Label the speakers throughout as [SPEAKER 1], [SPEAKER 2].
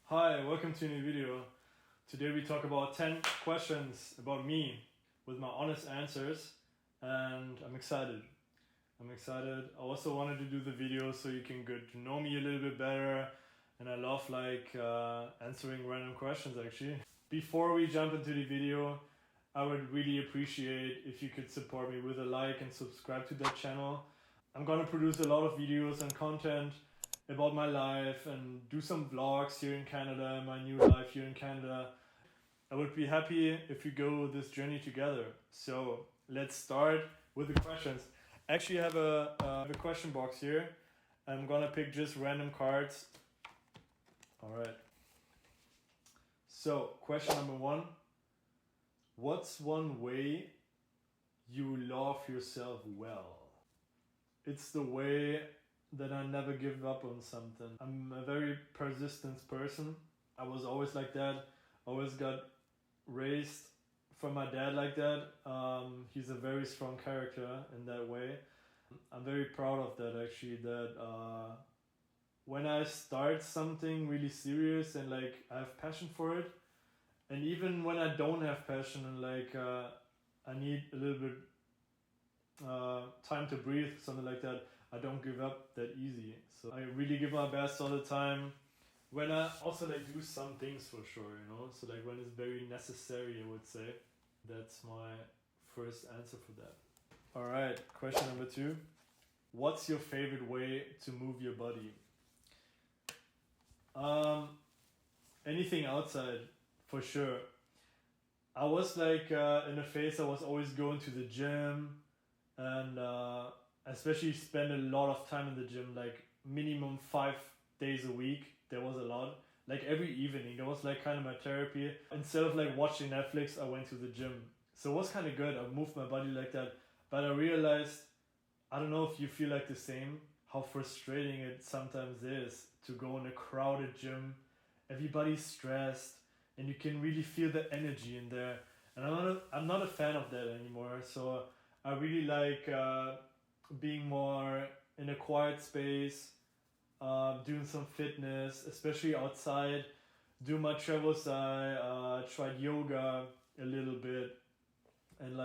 [SPEAKER 1] Hi, welcome to a new video. Today we talk about 10 questions about me with my honest answers, and I'm excited. I also wanted to do the video so you can get to know me a little bit better, and I love answering random questions actually. Before we jump into the video, I would really appreciate if you could support me with a like and subscribe to that channel. I'm gonna produce a lot of videos and content about my life and do some vlogs here in Canada, my new life here in Canada. I would be happy if we go this journey together. So let's start with the questions. Actually, I have a question box here. I'm gonna pick just random cards. All right. So question number 1. What's one way you love yourself well? It's the way that I never give up on something. I'm a very persistent person. I was always like that. Always got raised from my dad like that. He's a very strong character in that way. I'm very proud of that actually, that when I start something really serious and I have passion for it, and even when I don't have passion and I need a little bit time to breathe, something like that, I don't give up that easy. So I really give my best all the time. When I also do some things for sure, so when it's very necessary, I would say. That's my first answer for that. All right, question number 2. What's your favorite way to move your body? Anything outside, for sure. I was in a phase I was always going to the gym and especially spend a lot of time in the gym, minimum 5 days a week. There was a lot. Every evening, that was kind of my therapy. Instead of watching Netflix, I went to the gym. So it was kind of good. I moved my body like that. But I realized, I don't know if you feel the same, how frustrating it sometimes is to go in a crowded gym. Everybody's stressed and you can really feel the energy in there. And I'm not a fan of that anymore. So I really being more in a quiet space, doing some fitness, especially outside. Do my travels. I tried yoga a little bit, and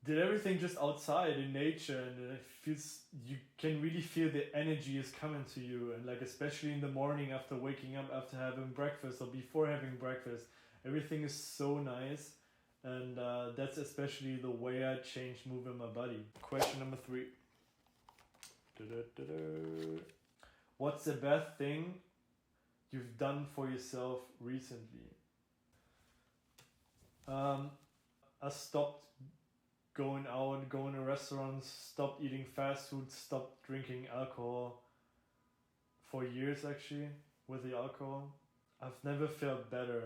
[SPEAKER 1] did everything just outside in nature, and it feels, you can really feel the energy is coming to you, and especially in the morning after waking up, after having breakfast or before having breakfast, everything is so nice. And that's especially the way I changed moving my body. Question number 3. What's the best thing you've done for yourself recently? I stopped going out, going to restaurants, stopped eating fast food, stopped drinking alcohol for years actually with the alcohol. I've never felt better.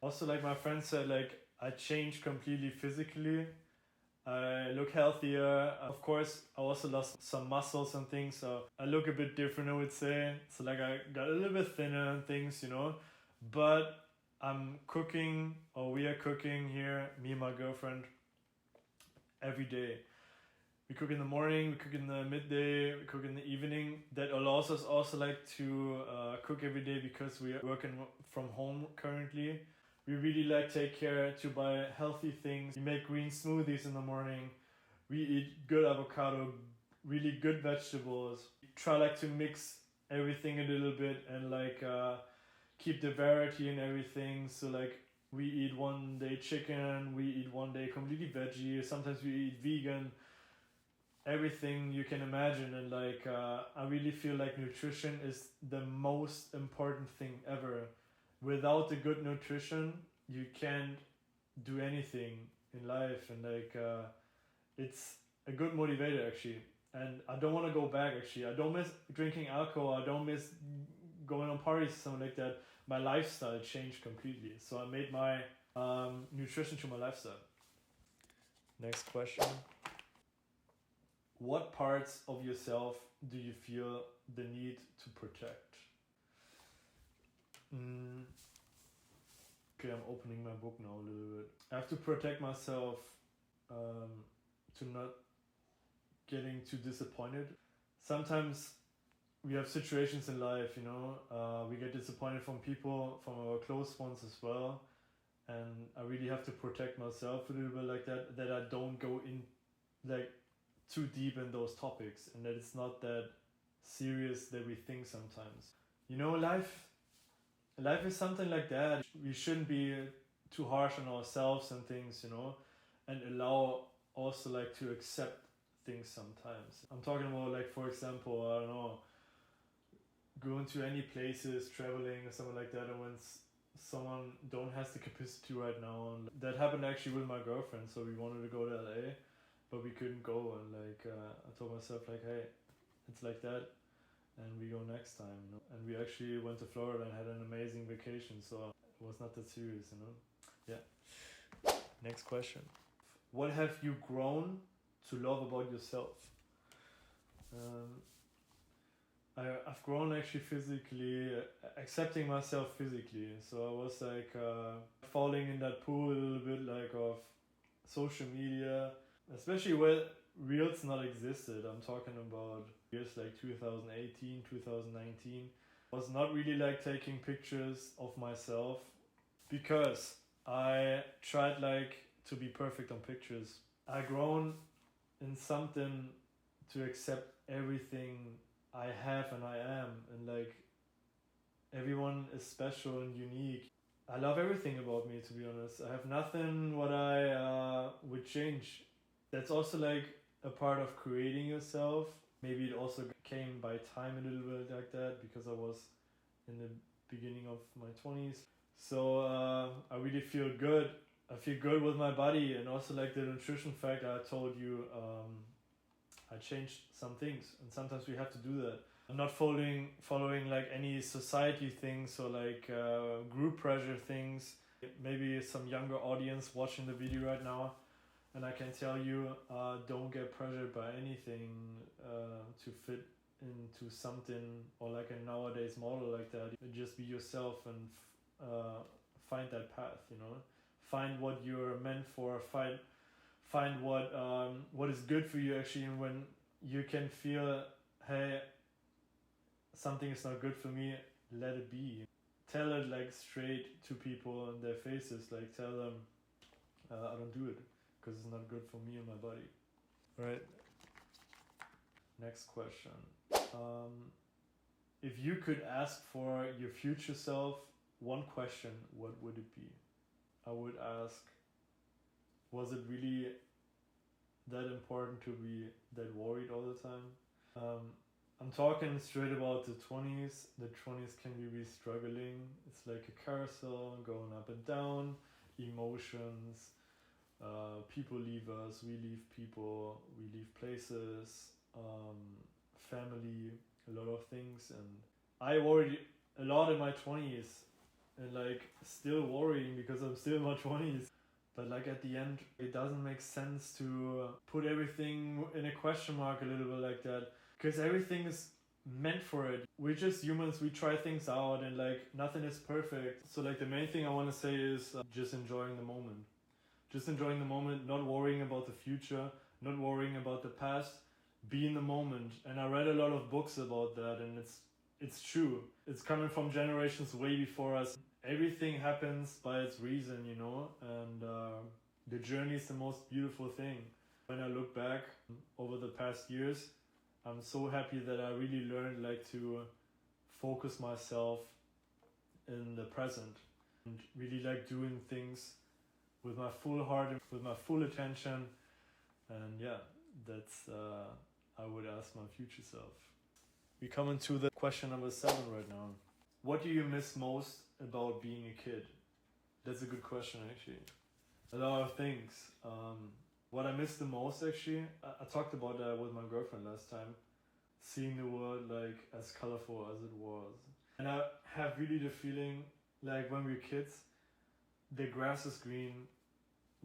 [SPEAKER 1] Also, my friend said, I changed completely physically. I look healthier. Of course, I also lost some muscles and things, so I look a bit different, I would say. So I got a little bit thinner and things, But I'm cooking, or we are cooking here, me and my girlfriend, every day. We cook in the morning, we cook in the midday, we cook in the evening. That allows us also to cook every day because we are working from home currently. We really take care to buy healthy things. We make green smoothies in the morning. We eat good avocado, really good vegetables. We try to mix everything a little bit and keep the variety in everything. So we eat one day chicken, we eat one day completely veggie, sometimes we eat vegan. Everything you can imagine, and I really feel nutrition is the most important thing ever. Without the good nutrition, you can't do anything in life, and it's a good motivator actually. And I don't want to go back actually. I don't miss drinking alcohol. I don't miss going on parties, something like that. My lifestyle changed completely. So I made my nutrition to my lifestyle. Next question. What parts of yourself do you feel the need to protect? Okay, I'm opening my book now a little bit. I have to protect myself to not getting too disappointed. Sometimes we have situations in life, you know, we get disappointed from people, from our close ones as well. And I really have to protect myself a little bit like that I don't go in like too deep in those topics, and that it's not that serious that we think sometimes. You know, life is something like that. We shouldn't be too harsh on ourselves and things, you know, and allow also like to accept things sometimes. I'm talking about like, for example, I don't know, going to any places, traveling or something like that, and when someone don't has the capacity right now, and that happened actually with my girlfriend. So we wanted to go to LA, but we couldn't go, and like I told myself like, hey, it's like that, and we go next time, you know. And we actually went to Florida and had an amazing vacation, so it was not that serious, you know. Yeah. Next question. What have you grown to love about yourself? I've grown actually physically, accepting myself physically. So I was like falling in that pool a little bit like of social media, especially where Reels not existed. I'm talking about years like 2018, 2019. I was not really like taking pictures of myself because I tried like to be perfect on pictures. I grown in something to accept everything I have and I am, and like everyone is special and unique. I love everything about me, to be honest. I have nothing what I would change. That's also like a part of creating yourself. Maybe it also came by time a little bit like that because I was in the beginning of my 20s. So I really feel good. I feel good with my body, and also like the nutrition fact I told you. I changed some things, and sometimes we have to do that. I'm not following like any society things or like group pressure things. Maybe some younger audience watching the video right now, and I can tell you, don't get pressured by anything to fit into something or like a nowadays model like that. Just be yourself and find that path, you know. Find what you're meant for. Find what is good for you actually, and when you can feel, hey, something is not good for me, let it be. Tell it like straight to people in their faces, like tell them I don't do it because it's not good for me and my body. Right. Next question. If you could ask for your future self one question, what would it be? I would ask, was it really that important to be that worried all the time? I'm talking straight about the 20s. The 20s can be really struggling. It's like a carousel going up and down, emotions. People leave us, we leave people, we leave places, family, a lot of things. And I worried a lot in my 20s, and like still worrying because I'm still in my 20s. But like at the end, it doesn't make sense to put everything in a question mark a little bit like that, because everything is meant for it. We're just humans, we try things out, and like nothing is perfect. So like the main thing I want to say is just enjoying the moment. Just enjoying the moment, not worrying about the future, not worrying about the past. Be in the moment. And I read a lot of books about that, and it's true. It's coming from generations way before us. Everything happens by its reason, you know, and the journey is the most beautiful thing. When I look back over the past years, I'm so happy that I really learned like to focus myself in the present and really like doing things with my full heart and with my full attention. And yeah, that's I would ask my future self. We come into the question number 7 right now. What do you miss most about being a kid? That's a good question actually. A lot of things. What I miss the most actually, I talked about that with my girlfriend last time. Seeing the world like as colorful as it was. And I have really the feeling like when we're kids, the grass is green,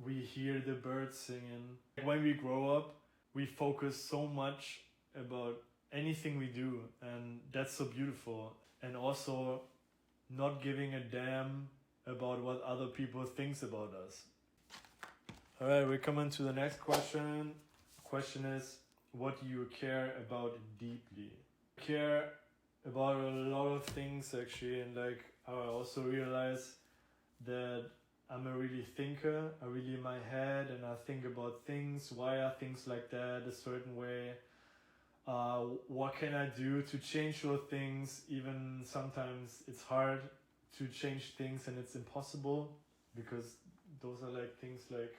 [SPEAKER 1] we hear the birds singing. When we grow up, we focus so much about anything we do, and that's so beautiful. And also not giving a damn about what other people thinks about us. Alright, we're coming to the next question. Question is, what do you care about deeply? Care about a lot of things actually, and like I also realized that I'm a really thinker. I really in my head, and I think about things. Why are things like that a certain way? What can I do to change those things? Even sometimes it's hard to change things, and it's impossible because those are like things like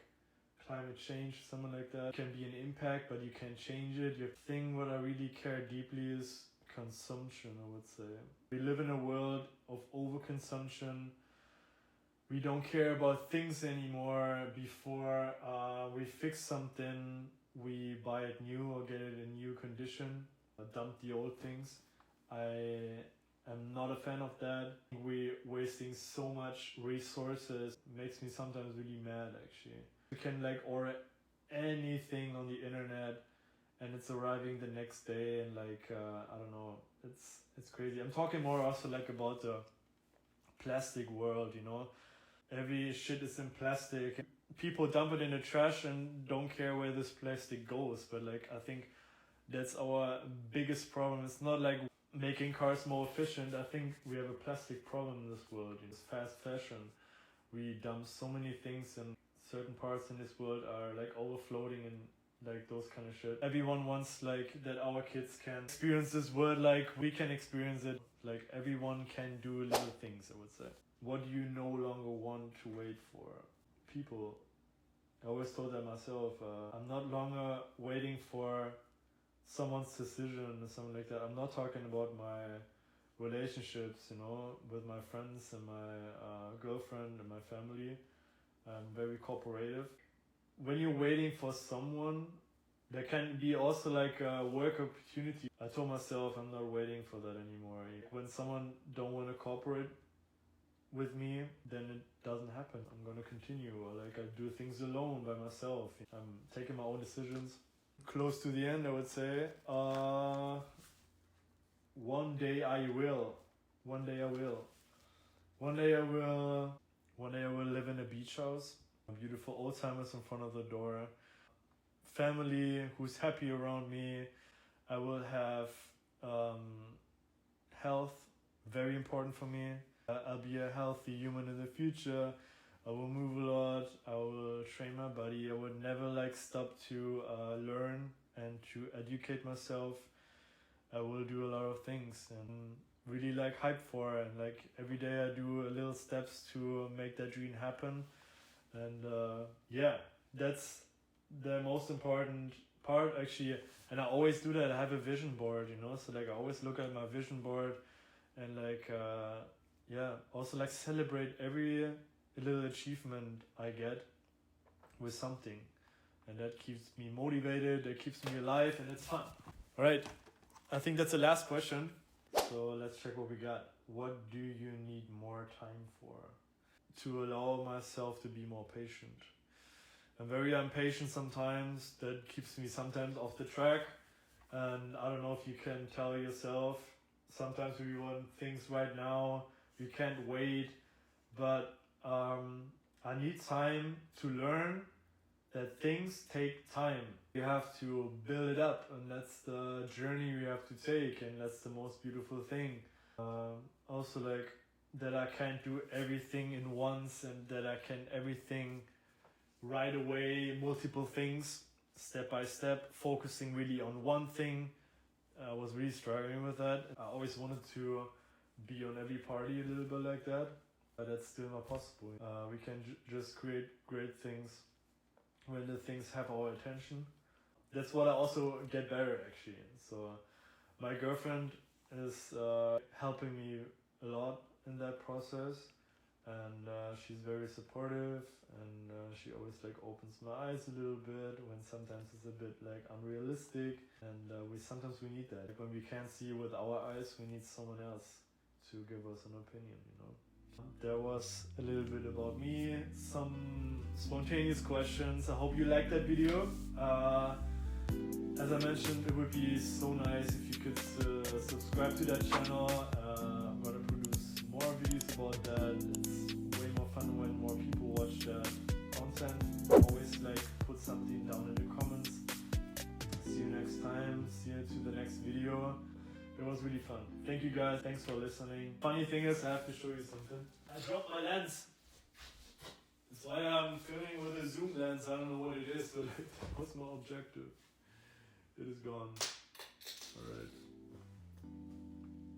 [SPEAKER 1] climate change, something like that. It can be an impact, but you can't change it. Your thing, what I really care deeply is consumption, I would say. We live in a world of overconsumption. We don't care about things anymore. Before we fix something, we buy it new or get it in new condition, dump the old things. I am not a fan of that. We're wasting so much resources. It makes me sometimes really mad actually. You can like order anything on the internet and it's arriving the next day, and like I don't know, it's crazy. I'm talking more also like about the plastic world, you know. Every shit is in plastic. People dump it in the trash and don't care where this plastic goes. But like I think that's our biggest problem. It's not like making cars more efficient. I think we have a plastic problem in this world. It's fast fashion. We dump so many things, and certain parts in this world are like overfloating and like those kind of shit. Everyone wants like that our kids can experience this world like we can experience it. Like everyone can do little things, I would say. What do you no longer want to wait for? People. I always told that myself. I'm not longer waiting for someone's decision or something like that. I'm not talking about my relationships, you know, with my friends and my girlfriend and my family. I'm very cooperative. When you're waiting for someone, there can be also like a work opportunity. I told myself I'm not waiting for that anymore. When someone don't want to cooperate with me, then it doesn't happen. I'm gonna continue, or like I do things alone by myself. I'm taking my own decisions. Close to the end, I would say. One day I will. One day I will. One day I will. One day I will live in a beach house. Beautiful old timers in front of the door. Family who's happy around me. I will have health, very important for me. I'll be a healthy human in the future. I will move a lot. I will train my body. I would never like stop to learn and to educate myself. I will do a lot of things and really like hype for it. And like every day I do a little steps to make that dream happen. And yeah, that's the most important part actually. And I always do that. I have a vision board, you know, so like I always look at my vision board and like yeah, also like celebrate every little achievement I get with something, and that keeps me motivated, that keeps me alive, and it's fun. All right, I think that's the last question, so let's check what we got. What do you need more time for? To allow myself to be more patient. I'm very impatient sometimes. That keeps me sometimes off the track, and I don't know if you can tell yourself, sometimes we want things right now, you can't wait, but I need time to learn that things take time. You have to build it up, and that's the journey we have to take, and that's the most beautiful thing. Also like that I can't do everything in once, and that I can everything right away, multiple things, step by step, focusing really on one thing. I was really struggling with that. I always wanted to be on every party a little bit like that, but that's still not possible. We can just create great things when the things have our attention. That's what I also get better actually. So my girlfriend is helping me a lot in that process, and she's very supportive, and she always like opens my eyes a little bit when sometimes it's a bit like unrealistic, and sometimes we need that. Like when we can't see with our eyes, we need someone else to give us an opinion, you know. There was a little bit about me, some spontaneous questions. I hope you liked that video. As I mentioned, it would be so nice if you could subscribe to that channel. I'm gonna produce more videos about that. It's way more fun when more people watch that content. Always like put something down in the comments. See you next time. See you to the next video. It was really fun. Thank you guys. Thanks for listening. Funny thing is, I have to show you something. I dropped my lens. That's why I'm filming with a zoom lens. I don't know what it is, but it was my objective. It is gone. Alright.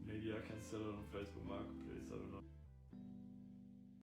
[SPEAKER 1] Maybe I can sell it on Facebook Marketplace. I don't know.